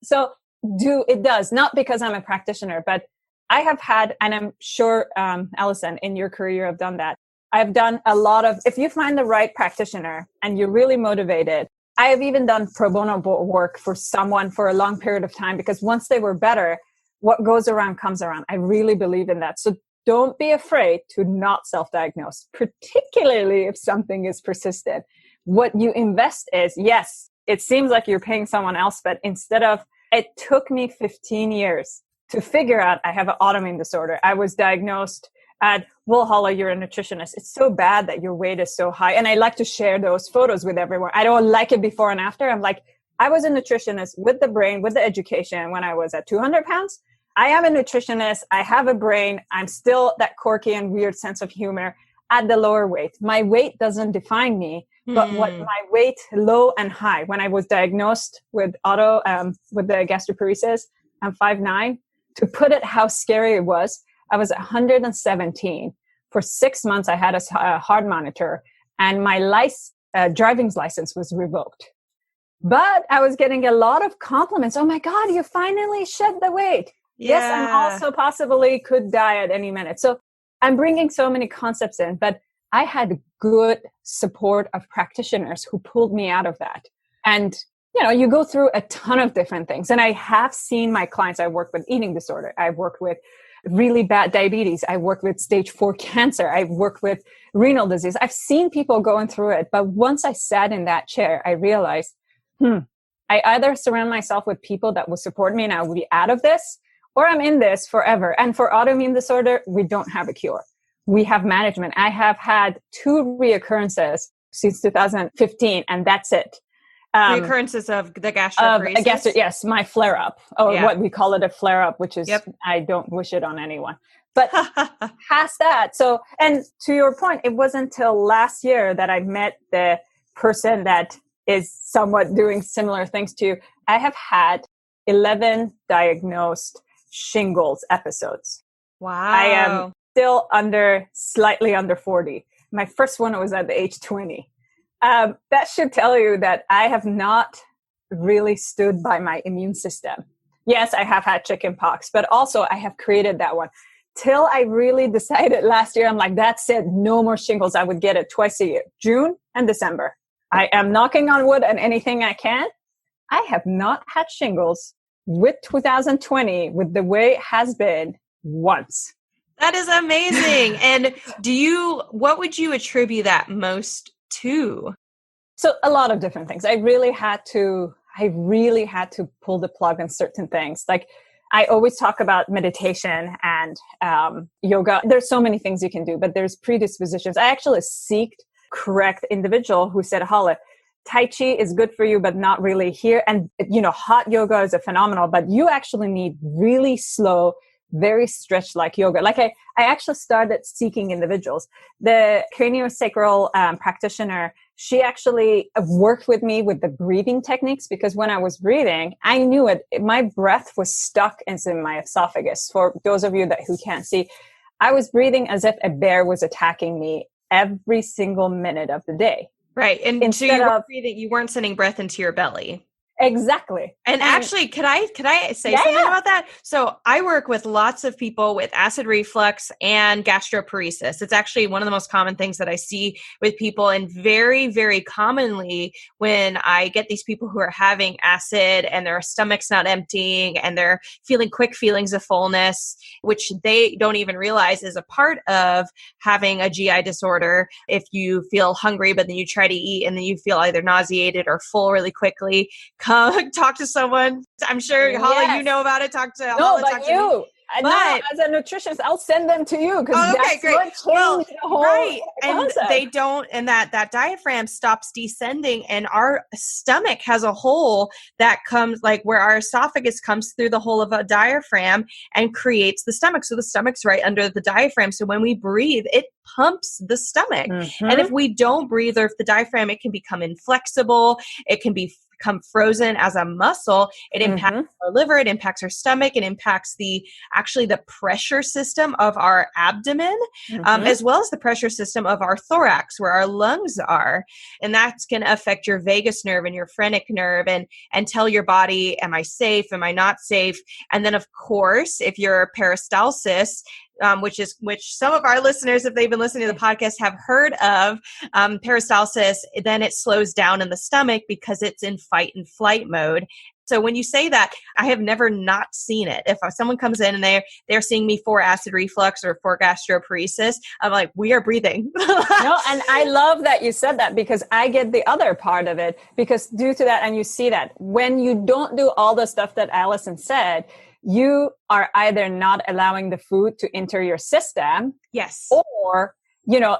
So it does, not because I'm a practitioner, but I have had, and I'm sure, Allison, in your career, have done that. I've done a lot of, if you find the right practitioner and you're really motivated, I have even done pro bono work for someone for a long period of time, because once they were better, what goes around comes around. I really believe in that. So don't be afraid to not self-diagnose, particularly if something is persistent. What you invest is, yes, it seems like you're paying someone else, but it took me 15 years to figure out I have an autoimmune disorder. I was diagnosed at, well, Haleh, you're a nutritionist. It's so bad that your weight is so high. And I like to share those photos with everyone. I don't like it before and after. I'm like, I was a nutritionist with the brain, with the education when I was at 200 pounds. I am a nutritionist. I have a brain. I'm still that quirky and weird sense of humor at the lower weight. My weight doesn't define me, but what my weight, low and high, when I was diagnosed with with the gastroparesis, I'm 5'9". To put it how scary it was, I was 117. For 6 months, I had a heart monitor, and my driving license was revoked. But I was getting a lot of compliments. Oh my God, you finally shed the weight. Yeah. Yes, I'm also possibly could die at any minute. So I'm bringing so many concepts in, but I had good support of practitioners who pulled me out of that. And, you go through a ton of different things. And I have seen my clients. I worked with eating disorder. I've worked with really bad diabetes. I worked with stage 4 cancer. I've worked with renal disease. I've seen people going through it. But once I sat in that chair, I realized, I either surround myself with people that will support me and I will be out of this, or I'm in this forever. And for autoimmune disorder, we don't have a cure. We have management. I have had 2 reoccurrences since 2015, and that's it. Reoccurrences of the gastroparesis? Yes, my flare-up, or what we call it, a flare-up, which is, I don't wish it on anyone. But past that, so, and to your point, it wasn't until last year that I met the person that is somewhat doing similar things to you. I have had 11 diagnosed shingles episodes. Wow. I am still slightly under 40. My first one was at the age 20. That should tell you that I have not really stood by my immune system. Yes, I have had chicken pox, but also I have created that one. Till I really decided last year, I'm like, that's it. No more shingles. I would get it twice a year, June and December. I am knocking on wood and anything I can. I have not had shingles with 2020 with the way it has been once. That is amazing. And what would you attribute that most to? So a lot of different things. I really had to pull the plug on certain things. Like I always talk about meditation and yoga. There's so many things you can do, but there's predispositions. I actually sought correct individual who said, Haleh, Tai Chi is good for you, but not really here. And, hot yoga is a phenomenal, but you actually need really slow, very stretch-like yoga. Like I actually started seeking individuals. The craniosacral practitioner, she actually worked with me with the breathing techniques, because when I was breathing, I knew it. My breath was stuck in my esophagus. For those of you who can't see, I was breathing as if a bear was attacking me every single minute of the day. Right. And so you weren't sending breath into your belly. Exactly. And actually, could I say something about that? So I work with lots of people with acid reflux and gastroparesis. It's actually one of the most common things that I see with people. And very, very commonly when I get these people who are having acid and their stomach's not emptying and they're feeling quick feelings of fullness, which they don't even realize is a part of having a GI disorder. If you feel hungry, but then you try to eat and then you feel either nauseated or full really quickly, talk to someone. I'm sure, Haleh, you know about it. Talk to Haleh. No, but you. Now, But as a nutritionist, I'll send them to you because that's great. what changed Well, the whole right. And concept. they don't, and that diaphragm stops descending, and our stomach has a hole that comes like where our esophagus comes through the hole of a diaphragm and creates the stomach. So the stomach's right under the diaphragm. So when we breathe, it pumps the stomach. And if we don't breathe, or if the diaphragm, it can become inflexible, it can become frozen as a muscle. It impacts our liver, it impacts our stomach, it impacts the pressure system of our abdomen, as well as the pressure system of our thorax, where our lungs are. And that's going to affect your vagus nerve and your phrenic nerve, and tell your body, am I safe? Am I not safe? And then, of course, if you're peristalsis, which some of our listeners, if they've been listening to the podcast, have heard of, peristalsis, then it slows down in the stomach because it's in fight and flight mode. So when you say that, I have never not seen it. If someone comes in and they're seeing me for acid reflux or for gastroparesis, I'm like, we are breathing. No, and I love that you said that, because I get the other part of it, because due to that, and you see that when you don't do all the stuff that Allison said, you are either not allowing the food to enter your system. Yes. Or,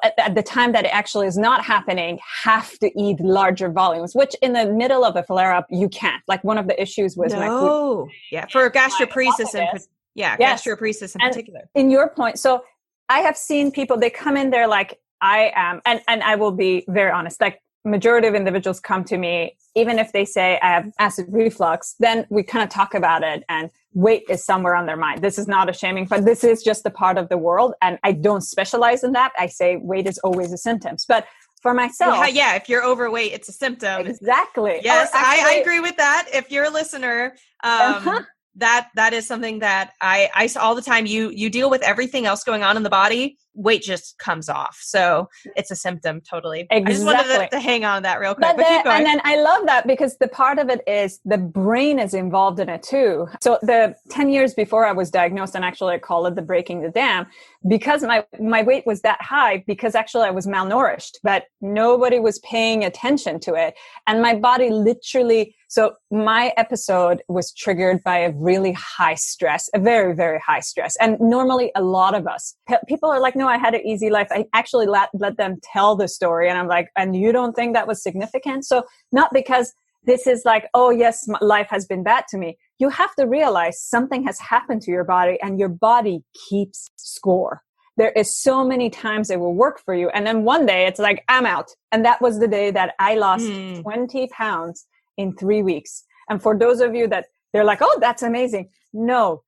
at the time that it actually is not happening, have to eat larger volumes, which in the middle of a flare-up, you can't. Like one of the issues was for gastroparesis gastroparesis in particular. In your point, so I have seen people, they come in there like I am, and I will be very honest, like majority of individuals come to me, even if they say I have acid reflux, then we kind of talk about it, and weight is somewhere on their mind. This is not a shaming, but this is just a part of the world. And I don't specialize in that. I say weight is always a symptom. But for myself. If you're overweight, it's a symptom. Exactly. Yes, I agree with that. If you're a listener, that is something that I all the time. You deal with everything else going on in the body. Weight just comes off. So it's a symptom. Totally. Exactly. I just wanted to hang on that real quick. But keep going. And then I love that, because the part of it is the brain is involved in it too. So the 10 years before I was diagnosed, and actually I call it the breaking the dam, because my weight was that high, because actually I was malnourished, but nobody was paying attention to it. And my body literally, so my episode was triggered by a really high stress, a very, very high stress. And normally a lot of us, people are like, no, I had an easy life. I actually let them tell the story. And I'm like, and you don't think that was significant? So not because this is like, oh yes, my life has been bad to me. You have to realize something has happened to your body, and your body keeps score. There is so many times it will work for you. And then one day it's like, I'm out. And that was the day that I lost 20 pounds in 3 weeks. And for those of you that they're like, oh, that's amazing. No,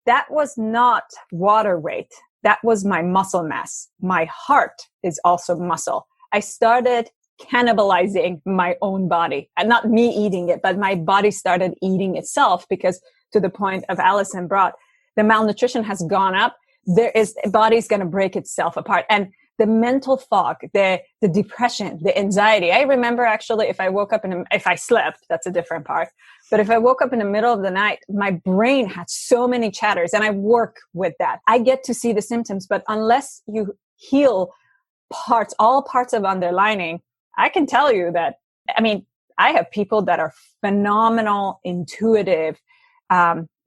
that was not water weight. That was my muscle mass. My heart is also muscle. I started cannibalizing my own body, and not me eating it, but my body started eating itself, because to the point of Allison brought, the malnutrition has gone up. The body's going to break itself apart. And the mental fog, the depression, the anxiety. I remember actually if I slept, that's a different part. But if I woke up in the middle of the night, my brain had so many chatters, and I work with that. I get to see the symptoms, but unless you heal all parts of underlining, I can tell you that, I have people that are phenomenal, intuitive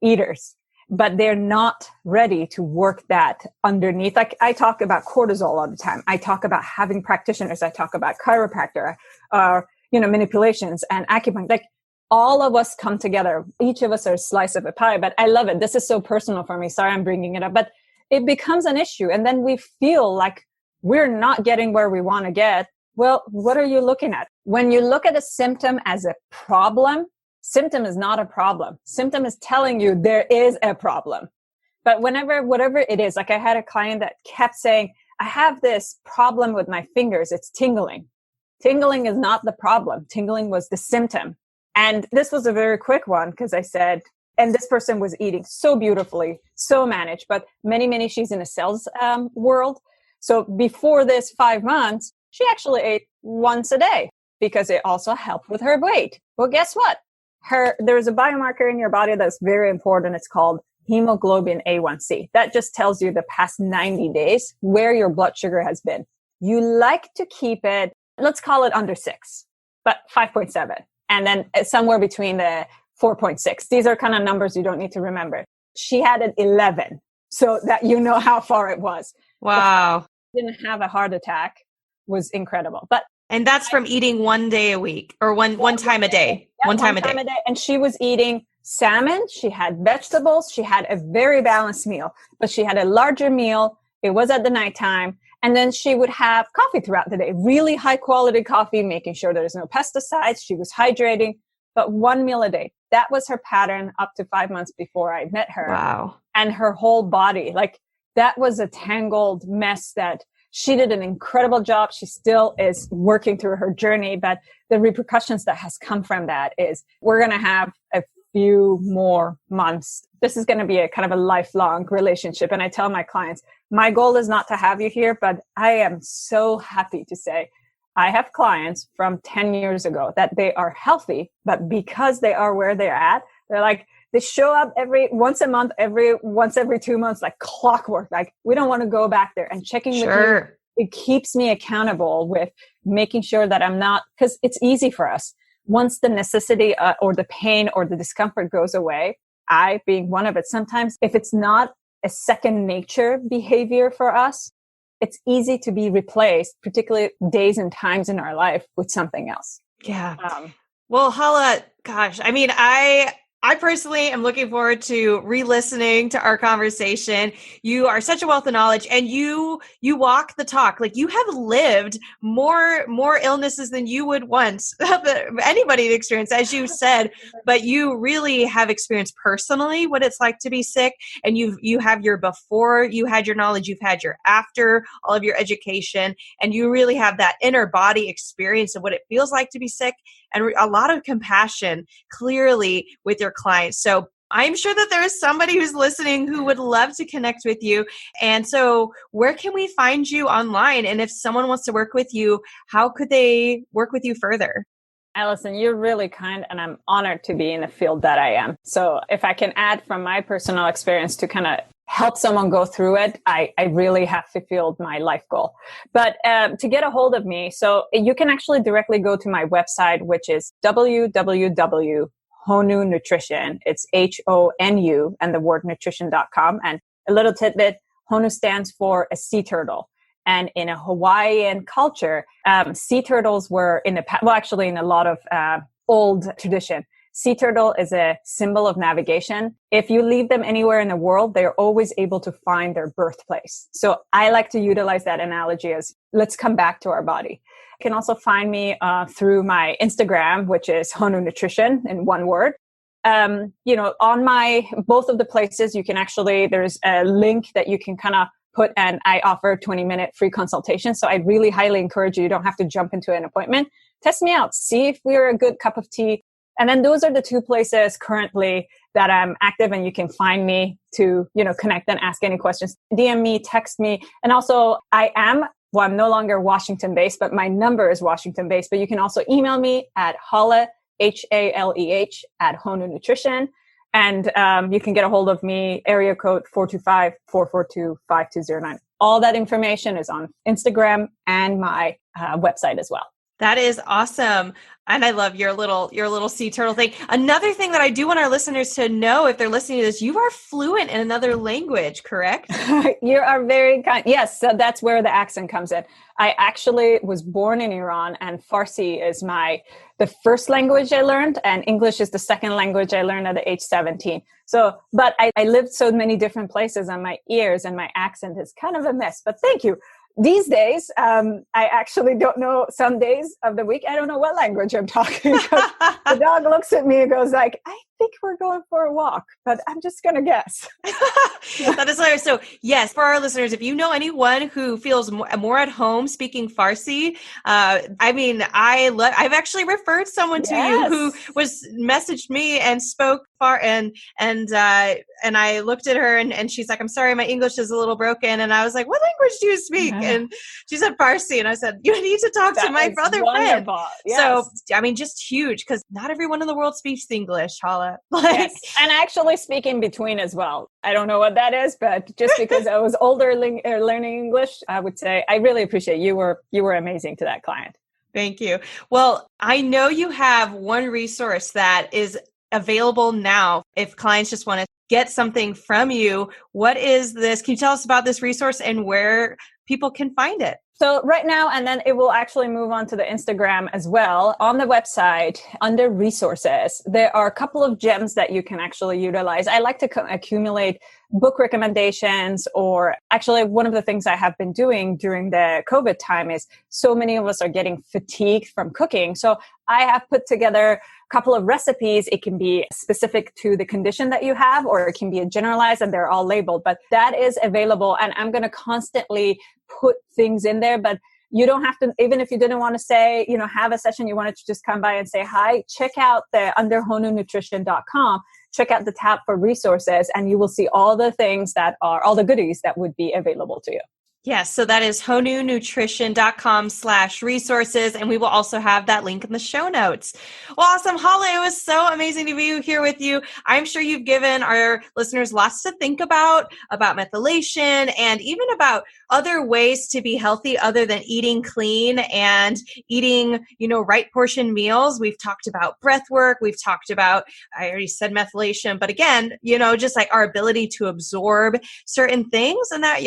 eaters, but they're not ready to work that underneath. Like I talk about cortisol all the time. I talk about having practitioners. I talk about chiropractor, manipulations and acupuncture. Like all of us come together. Each of us are a slice of a pie, but I love it. This is so personal for me. Sorry, I'm bringing it up, but it becomes an issue. And then we feel like we're not getting where we want to get. Well, what are you looking at? When you look at a symptom as a problem, symptom is not a problem. Symptom is telling you there is a problem. But whatever it is, like I had a client that kept saying, I have this problem with my fingers. It's tingling. Tingling is not the problem. Tingling was the symptom. And this was a very quick one, because I said, and this person was eating so beautifully, so managed, but many, she's in a sales world. So before this 5 months, she actually ate once a day, because it also helped with her weight. Well, guess what? There's a biomarker in your body that's very important. It's called hemoglobin A1C. That just tells you the past 90 days where your blood sugar has been. You like to keep it, let's call it under 6, but 5.7. And then somewhere between the 4.6. These are kind of numbers you don't need to remember. She had an 11. So that you know how far it was. Wow. Didn't have a heart attack was incredible. But and that's from eating one day a week or one time a day. Yeah, one time a day. And she was eating salmon. She had vegetables. She had a very balanced meal, but she had a larger meal. It was at the nighttime. And then she would have coffee throughout the day, really high quality coffee, making sure there's no pesticides. She was hydrating, but one meal a day. That was her pattern up to 5 months before I met her. Wow. And her whole body, like that was a tangled mess that she did an incredible job. She still is working through her journey, but the repercussions that has come from that is we're going to have a few more months. This is going to be a kind of a lifelong relationship. And I tell my clients, my goal is not to have you here, but I am so happy to say I have clients from 10 years ago that they are healthy, but because they are where they're at, they're like, they show up once a month, once every 2 months, like clockwork. Like we don't want to go back there and checking with you. It keeps me accountable with making sure that I'm not, because it's easy for us. Once the necessity or the pain or the discomfort goes away, I being one of it, sometimes if it's not a second nature behavior for us, it's easy to be replaced, particularly days and times in our life with something else. Yeah. Well, Haleh, gosh, I mean, I personally am looking forward to re-listening to our conversation. You are such a wealth of knowledge and you walk the talk. Like you have lived more illnesses than you would want anybody to experience, as you said, but you really have experienced personally what it's like to be sick. And you have your before, you had your knowledge, you've had your after, all of your education, and you really have that inner body experience of what it feels like to be sick and a lot of compassion clearly with your clients. So I'm sure that there is somebody who's listening who would love to connect with you. And so where can we find you online? And if someone wants to work with you, how could they work with you further? Allison, you're really kind and I'm honored to be in the field that I am. So if I can add from my personal experience to kind of help someone go through it, I really have fulfilled my life goal. But to get a hold of me, so you can actually directly go to my website, which is www.honu Nutrition. It's HONU and the word nutrition.com. And a little tidbit, Honu stands for a sea turtle. And in a Hawaiian culture, sea turtles were in a lot of old tradition. Sea turtle is a symbol of navigation. If you leave them anywhere in the world, they're always able to find their birthplace. So I like to utilize that analogy as let's come back to our body. You can also find me through my Instagram, which is Honu Nutrition in one word. On both of the places, you can there's a link that you can kind of put, and I offer a 20-minute free consultation. So I really highly encourage you. You don't have to jump into an appointment. Test me out. See if we're a good cup of tea. And then those are the two places currently that I'm active, and you can find me to, connect and ask any questions. DM me, text me. And also I'm no longer Washington based, but my number is Washington based, but you can also email me at Haleh, HALEH at Honu Nutrition. And you can get a hold of me, area code 425-442-5209. All that information is on Instagram and my website as well. That is awesome. And I love your little sea turtle thing. Another thing that I do want our listeners to know, if they're listening to this, you are fluent in another language, correct? You are very kind. Yes. So that's where the accent comes in. I actually was born in Iran, and Farsi is the first language I learned, and English is the second language I learned at the age 17. So, but I lived so many different places, and my ears and my accent is kind of a mess, but thank you. These days, I actually don't know. Some days of the week, I don't know what language I'm talking. The dog looks at me and goes like, I think we're going for a walk, but I'm just going to guess. That is hilarious. So yes, for our listeners, if you know anyone who feels more at home speaking Farsi, I've actually referred someone to you who messaged me and spoke and I looked at her and she's like, I'm sorry, my English is a little broken. And I was like, what language do you speak? And she said Farsi. And I said, you need to talk to my brother friend. Yes. So, just huge, because not everyone in the world speaks English, Haleh. Yes. And actually speak in between as well. I don't know what that is, but just because I was older learning English, I would say I really appreciate you were amazing to that client. Thank you. Well, I know you have one resource that is available now if clients just want to get something from you. What is this? Can you tell us about this resource and where people can find it? So right now, and then it will actually move on to the Instagram as well. On the website, under resources, there are a couple of gems that you can actually utilize. I like to accumulate book recommendations, or actually one of the things I have been doing during the COVID time is so many of us are getting fatigued from cooking. So I have put together a couple of recipes. It can be specific to the condition that you have, or it can be a generalized, and they're all labeled, but that is available. And I'm going to constantly put things in there, but you don't have to, even if you didn't want to say, have a session, you wanted to just come by and say hi, check out the under honunutrition.com, check out the tab for resources, and you will see all the things that are, all the goodies that would be available to you. Yes, so that is honunutrition.com/resources, and we will also have that link in the show notes. Well, awesome. Haleh, it was so amazing to be here with you. I'm sure you've given our listeners lots to think about methylation and even about other ways to be healthy other than eating clean and eating, right portion meals. We've talked about breath work. We've talked about, I already said methylation, but again, just like our ability to absorb certain things, and that,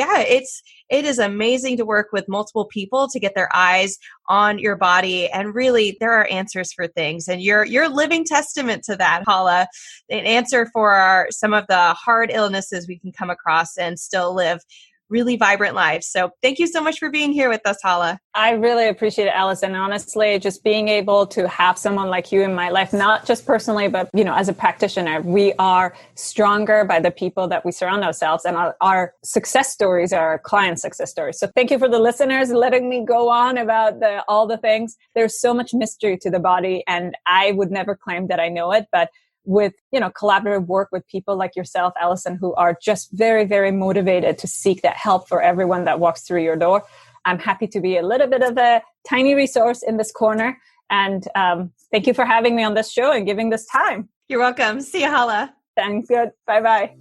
it is amazing to work with multiple people to get their eyes on your body. And really, there are answers for things. And you're living testament to that, Haleh, an answer for some of the hard illnesses we can come across and still live really vibrant lives. So thank you so much for being here with us, Haleh. I really appreciate it, Allison. Honestly, just being able to have someone like you in my life, not just personally, but, as a practitioner, we are stronger by the people that we surround ourselves, and our success stories are our client success stories. So thank you for the listeners letting me go on about all the things. There's so much mystery to the body, and I would never claim that I know it, but with, collaborative work with people like yourself, Allison, who are just very, very motivated to seek that help for everyone that walks through your door. I'm happy to be a little bit of a tiny resource in this corner. And thank you for having me on this show and giving this time. You're welcome. See you, Haleh. Thanks. Good. Bye-bye.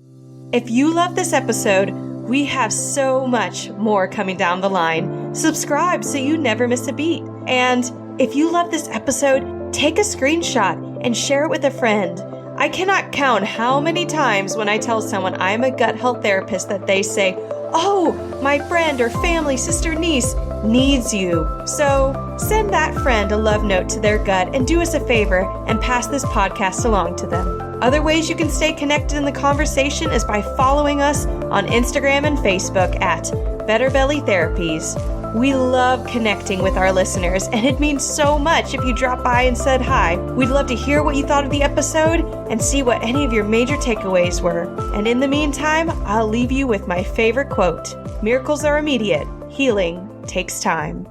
If you love this episode, we have so much more coming down the line. Subscribe so you never miss a beat. And if you love this episode, take a screenshot and share it with a friend. I cannot count how many times when I tell someone I'm a gut health therapist that they say, "Oh, my friend or family, sister, niece needs you." So send that friend a love note to their gut and do us a favor and pass this podcast along to them. Other ways you can stay connected in the conversation is by following us on Instagram and Facebook at Better Belly Therapies. We love connecting with our listeners, and it means so much if you drop by and said hi. We'd love to hear what you thought of the episode and see what any of your major takeaways were. And in the meantime, I'll leave you with my favorite quote: "Miracles are immediate. Healing takes time."